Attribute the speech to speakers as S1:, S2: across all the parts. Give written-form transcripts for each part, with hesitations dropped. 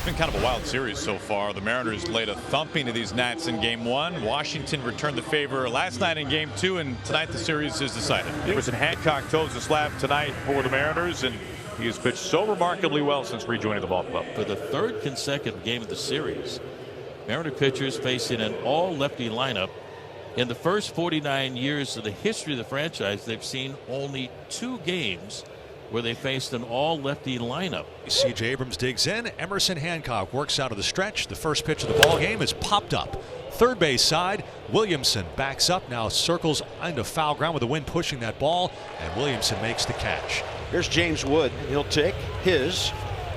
S1: been kind of a wild series so far. The Mariners laid a thumping to these Nats in game 1. Washington returned the favor last night in game 2, and tonight the series is decided.
S2: Emerson Hancock toes the slab tonight for the Mariners, and he has pitched so remarkably well since rejoining the ball club.
S3: For the third consecutive game of the series, Mariner pitchers facing an all-lefty lineup. In the first 49 years of the history of the franchise, they've seen only 2 games where they faced an all-lefty lineup.
S4: C.J. Abrams digs in. Emerson Hancock works out of the stretch. The first pitch of the ball game is popped up. Third base side, Williamson backs up, now circles into foul ground with the wind pushing that ball, and Williamson makes the catch.
S5: Here's James Wood. He'll take his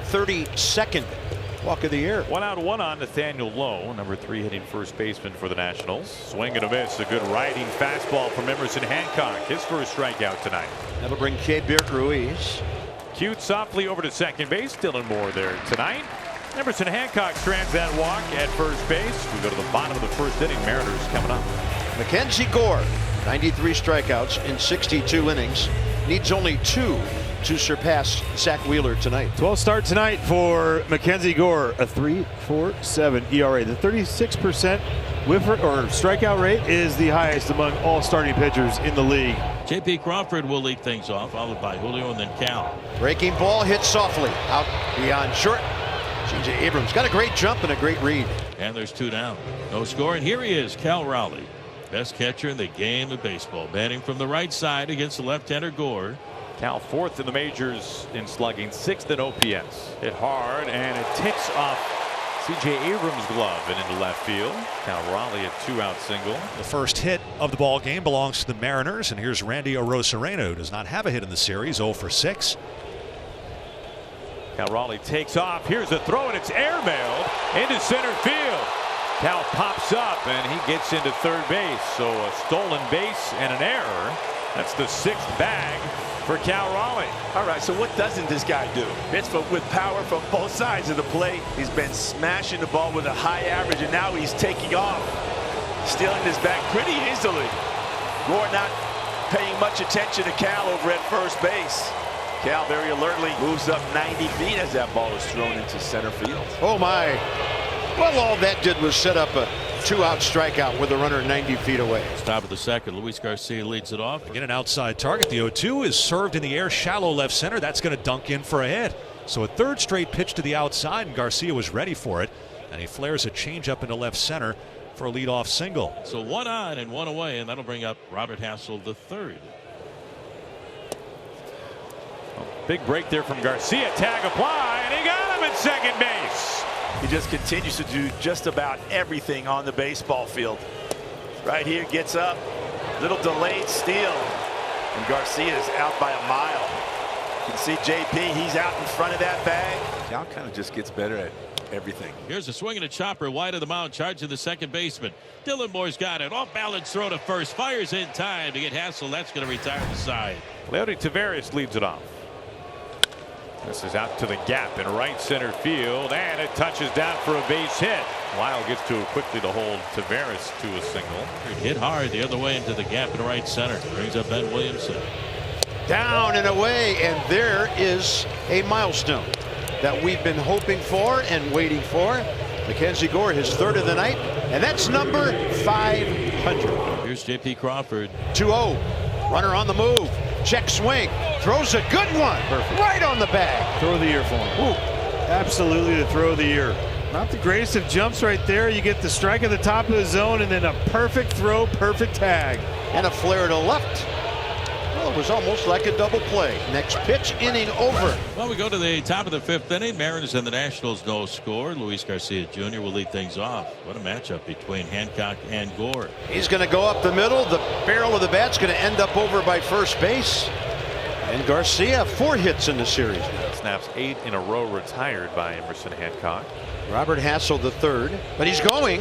S5: 32nd walk of the year.
S2: 1 out, 1 on Nathaniel Lowe, number 3 hitting first baseman for the Nationals. Swing and a miss. A good riding fastball from Emerson Hancock. His first strikeout tonight.
S5: That'll bring K-Birk Ruiz.
S2: Cued softly over to second base. Dylan Moore there tonight. Emerson Hancock strands that walk at first base. We go to the bottom of the first inning. Mariners coming up.
S5: Mackenzie Gore, 93 strikeouts in 62 innings. Needs only 2 to surpass Zach Wheeler tonight.
S6: 12 start tonight for Mackenzie Gore, a 3.47 ERA. The 36% whiff or strikeout rate is the highest among all starting pitchers in the league.
S3: J.P. Crawford will lead things off, followed by Julio and then Cal.
S5: Breaking ball hit softly out beyond short. C.J. Abrams got a great jump and a great read.
S3: And there's 2 down. No score, and here he is, Cal Raleigh. Best catcher in the game of baseball. Batting from the right side against the left-hander Gore.
S2: Cal 4th in the majors in slugging, 6th in OPS. Hit hard, and it ticks off C.J. Abrams' glove and into left field. Cal Raleigh a 2-out single.
S4: The first hit of the ball game belongs to the Mariners, and here's Randy Arozarena, who does not have a hit in the series, 0 for 6.
S2: Cal Raleigh takes off. Here's a throw, and it's airmailed into center field. Cal pops up, and he gets into third base. So a stolen base and an error. That's the 6th bag for Cal Raleigh.
S7: All right, so what doesn't this guy do? Hits with power from both sides of the plate. He's been smashing the ball with a high average, and now he's taking off, stealing this bag pretty easily. Gore not paying much attention to Cal over at first base. Cal very alertly moves up 90 feet as that ball is thrown into center field.
S5: Oh my. Well, all that did was set up a 2-out strikeout with a runner 90 feet away.
S3: Top of the second, Luis Garcia leads it off.
S4: Again, an outside target. The 0-2 is served in the air, shallow left center. That's going to dunk in for a hit. So a third straight pitch to the outside, and Garcia was ready for it. And he flares a changeup into left center for a leadoff single.
S3: So 1 on and 1 away, and that'll bring up Robert Hassel III.
S2: Big break there from Garcia. Tag apply, and he got him at second base.
S7: He just continues to do just about everything on the baseball field. Right here, gets up, little delayed steal, and Garcia is out by a mile. You can see JP, he's out in front of that bag. Cal kind of just gets better at everything.
S3: Here's a swing and a chopper wide of the mound, charging the second baseman. Dylan Moore's got it. Off balance throw to first. Fires in time to get Hassel. That's going to retire the side.
S2: Leody Taveras leads it off. This is out to the gap in right center field, and it touches down for a base hit. Lyle gets to it quickly to hold Taveras to a single.
S3: Hit hard the other way into the gap in right center. Brings up Ben Williamson.
S5: Down and away, and there is a milestone that we've been hoping for and waiting for. Mackenzie Gore, his 3rd of the night, and that's number 500.
S3: Here's J.P. Crawford.
S5: 2-0. Runner on the move. Check swing. Throws a good one. Perfect. Right on the bag.
S6: Throw of the year for him. Ooh, absolutely the throw of the year. Not the greatest of jumps right there. You get the strike at the top of the zone, and then a perfect throw, perfect tag.
S5: And a flare to left. Well, it was almost like a double play. Next pitch, inning over.
S3: Well, we go to the top of the 5th inning. Mariners and the Nationals no score. Luis Garcia Jr. will lead things off. What a matchup between Hancock and Gore.
S5: He's going to go up the middle. The barrel of the bat's going to end up over by first base. And Garcia, 4 hits in the series now.
S2: Snaps 8 in a row retired by Emerson Hancock.
S5: Robert Hassel III, but he's going,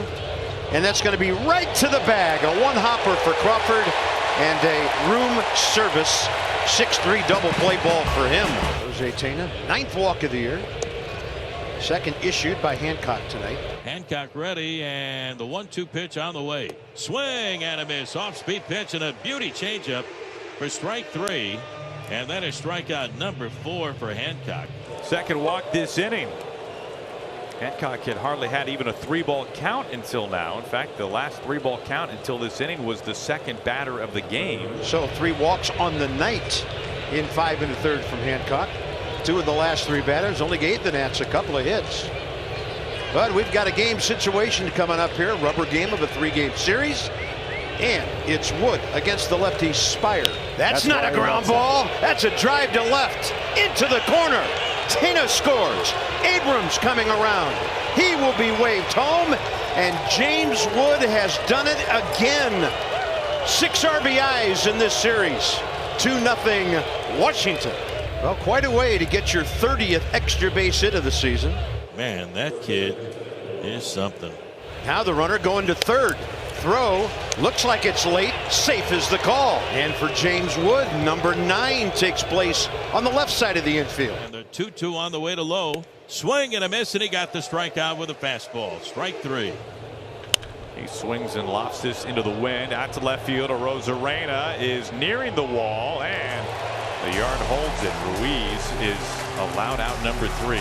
S5: and that's going to be right to the bag. A 1-hopper for Crawford and a room service 6-3 double play ball for him. Jose Tena, 9th walk of the year. 2nd issued by Hancock tonight.
S3: Hancock ready, and the 1-2 pitch on the way. Swing and a miss. Off-speed pitch and a beauty changeup for strike 3. And that is strikeout number 4 for Hancock.
S2: Second walk this inning. Hancock had hardly had even a 3-ball count until now. In fact, the last 3-ball count until this inning was the second batter of the game.
S5: So 3 walks on the night in 5 1/3 from Hancock. 2 of the last 3 batters only gave the Nats a couple of hits. But we've got a game situation coming up here. Rubber game of a 3-game series. And it's Wood against the lefty Spire. That's not a ground ball. That's a drive to left into the corner. Tina scores. Abrams coming around. He will be waved home. And James Wood has done it again. 6 RBIs in this series. 2-0 Washington. Well, quite a way to get your 30th extra base hit of the season.
S3: Man, that kid is something.
S5: Now the runner going to third. Throw looks like it's late. Safe is the call. And for James Wood, number 9 takes place on the left side of the infield.
S3: And the 2-2 on the way to low. Swing and a miss, and he got the strikeout with a fastball. Strike 3.
S2: He swings and lofts this into the wind. Out to left field. Arozarena is nearing the wall, and the yard holds it. Ruiz is allowed out number 3.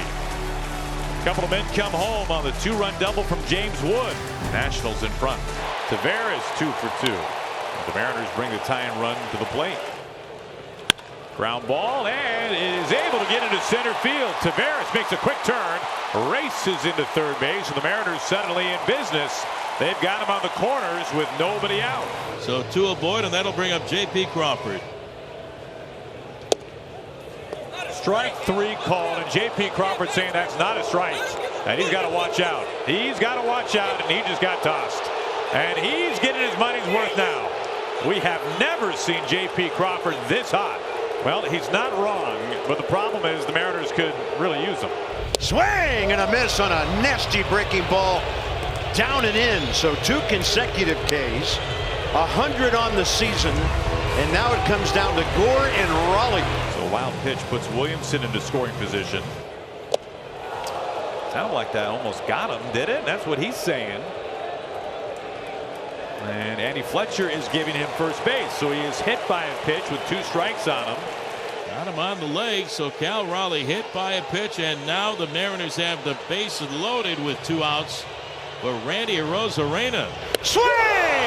S2: Couple of men come home on the 2-run double from James Wood. Nationals in front. Taveras 2 for 2. The Mariners bring the tying run to the plate. Ground ball, and is able to get into center field. Taveras makes a quick turn, races into third base, and the Mariners suddenly in business. They've got him on the corners with nobody out.
S3: So 2 aboard, and that'll bring up J.P. Crawford.
S2: Strike 3 called, and J.P. Crawford saying that's not a strike. And he's got to watch out. He's got to watch out, and he just got tossed. And he's getting his money's worth now. We have never seen J.P. Crawford this hot. Well, he's not wrong, but the problem is the Mariners could really use him.
S5: Swing and a miss on a nasty breaking ball. Down and in. So 2 consecutive Ks. 100 on the season. And now it comes down to Gore and Raleigh.
S2: So a wild pitch puts Williamson into scoring position. Sounded like that almost got him, did it? That's what he's saying. And Andy Fletcher is giving him first base, so he is hit by a pitch with 2 strikes on him.
S3: Got him on the leg, so Cal Raleigh hit by a pitch, and now the Mariners have the bases loaded with 2 outs for Randy Arozarena.
S5: Swing!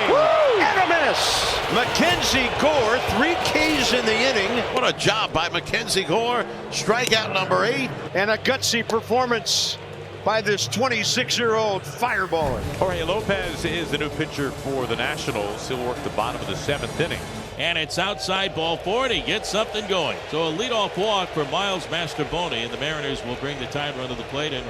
S5: Woo! And a miss. Mackenzie Gore, 3 Ks in the inning.
S8: What a job by Mackenzie Gore. Strikeout number 8.
S5: And a gutsy performance by this 26-year-old fireballer.
S2: Jorge Lopez is the new pitcher for the Nationals. He'll work the bottom of the 7th inning.
S3: And it's outside ball 4, and he gets something going. So a leadoff walk for Miles Mastrobuoni, and the Mariners will bring the tying run to the plate. And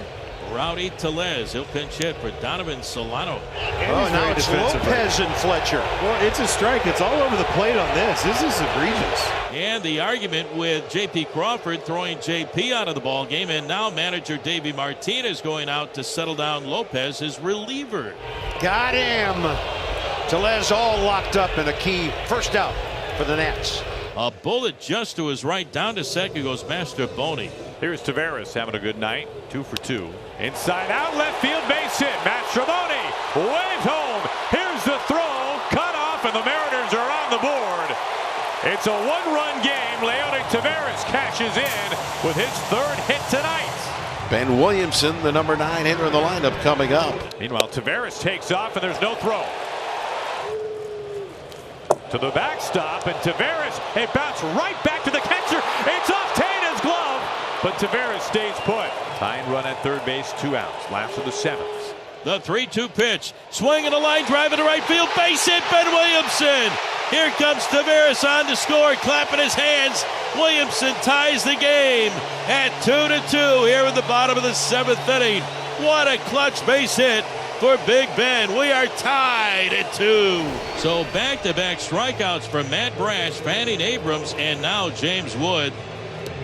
S3: Rowdy Tellez, he'll pinch hit for Donovan Solano.
S5: Oh, now it's Lopez and Fletcher.
S6: Well, it's a strike. It's all over the plate on this. This is egregious.
S3: And the argument with J.P. Crawford throwing J.P. out of the ball game, and now manager Davey Martinez going out to settle down Lopez, his reliever.
S5: Got him. Tellez all locked up in a key first out for the Nats.
S3: A bullet just to his right, down to second goes Mastrobuoni.
S2: Here's Taveras having a good night. 2 for 2. Inside out left field base hit. Mastrobuoni waved home. Here's the throw. Cut off, and the Mariners are on the board. It's a 1-run game. Leody Taveras cashes in with his 3rd hit tonight.
S8: Ben Williamson, the number 9 hitter in the lineup, coming up.
S2: Meanwhile, Taveras takes off, and there's no throw. To the backstop, and Taveras, a bounce right back to the catcher. It's off Tana's glove, but Taveras stays put. Tying run at third base, 2 outs. Last of the 7th.
S3: The 3-2 pitch. Swing and a line drive into right field. Base hit, Ben Williamson. Here comes Taveras on to score, clapping his hands. Williamson ties the game at 2-2 here in the bottom of the 7th inning. What a clutch base hit for Big Ben. We are tied at 2. So back-to-back strikeouts for Matt Brash, Fanning Abrams, and now James Wood.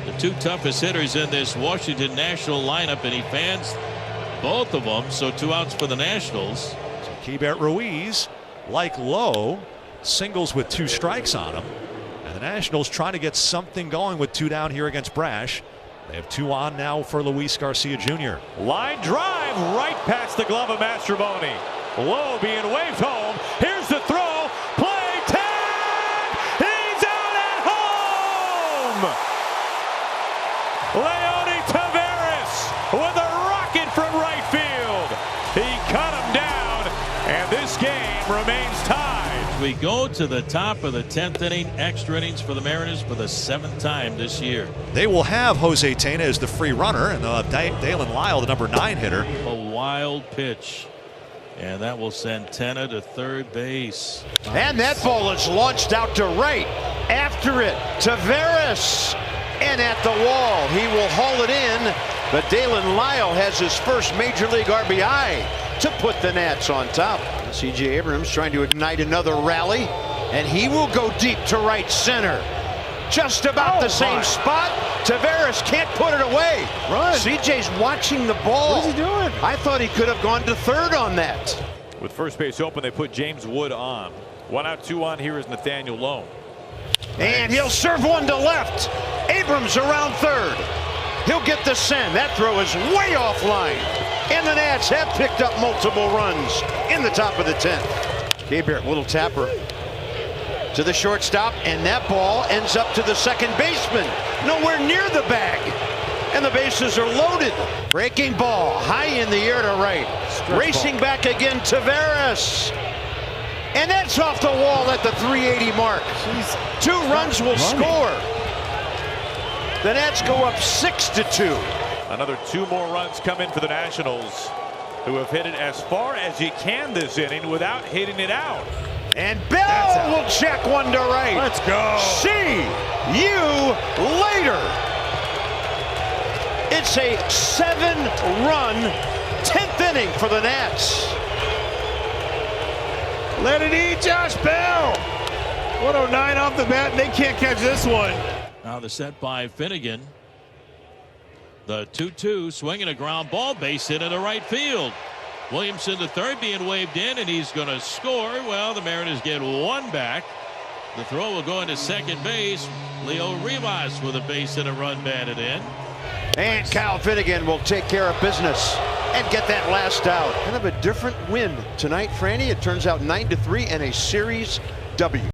S3: The 2 toughest hitters in this Washington National lineup, and he fans both of them. So 2 outs for the Nationals.
S4: So Keibert Ruiz, like Lowe, singles with 2 strikes on him. And the Nationals trying to get something going with 2 down here against Brash. They have 2 on now for Luis Garcia Jr.
S2: Line drive right past the glove of Mastrobuoni. Lowe being waved home. Here's the throw. Play tag. He's out at home. Leody Taveras with a rocket from right
S3: we go to the top of the 10th inning, extra innings for the Mariners for the 7th time this year.
S4: They will have Jose Tena as the free runner, and Dalen Lyle, the number 9 hitter.
S3: A wild pitch, and that will send Tena to third base.
S5: And that ball is launched out to right. After it, Taveras. And at the wall, he will haul it in. But Dalen Lyle has his first Major League RBI to put the Nats on top. C.J. Abrams trying to ignite another rally, and he will go deep to right center. Just about the same spot. Taveras can't put it away.
S6: Run.
S5: C.J.'s watching the ball.
S6: What is he doing?
S5: I thought he could have gone to third on that.
S2: With first base open, they put James Wood on. 1 out, 2 on. Here is Nathaniel Lowe.
S5: And he'll serve one to left. Abrams around third. He'll get the send. That throw is way offline. And the Nats have picked up multiple runs in the top of the 10th. K-Bear, little tapper to the shortstop, and that ball ends up to the second baseman. Nowhere near the bag. And the bases are loaded. Breaking ball high in the air to right. Racing back again, Taveras. And that's off the wall at the 380 mark. 2 runs will score. The Nats go up 6-2.
S2: Another 2 more runs come in for the Nationals, who have hit it as far as you can this inning without hitting it out.
S5: And Bell will check one to right.
S6: Let's go.
S5: See you later. It's a 7-run 10th inning for the Nats.
S6: Let it eat, Josh Bell. 109 off the bat, and they can't catch this one.
S3: Now the set by Finnegan. The 2-2, swinging a ground ball, base hit into right field. Williamson to third, being waved in, and he's going to score. Well, the Mariners get 1 back. The throw will go into second base. Leo Rivas with a base hit, a run batted in.
S5: And Kyle Finnegan will take care of business and get that last out. Kind of a different win tonight, Franny. It turns out 9-3 and a series W.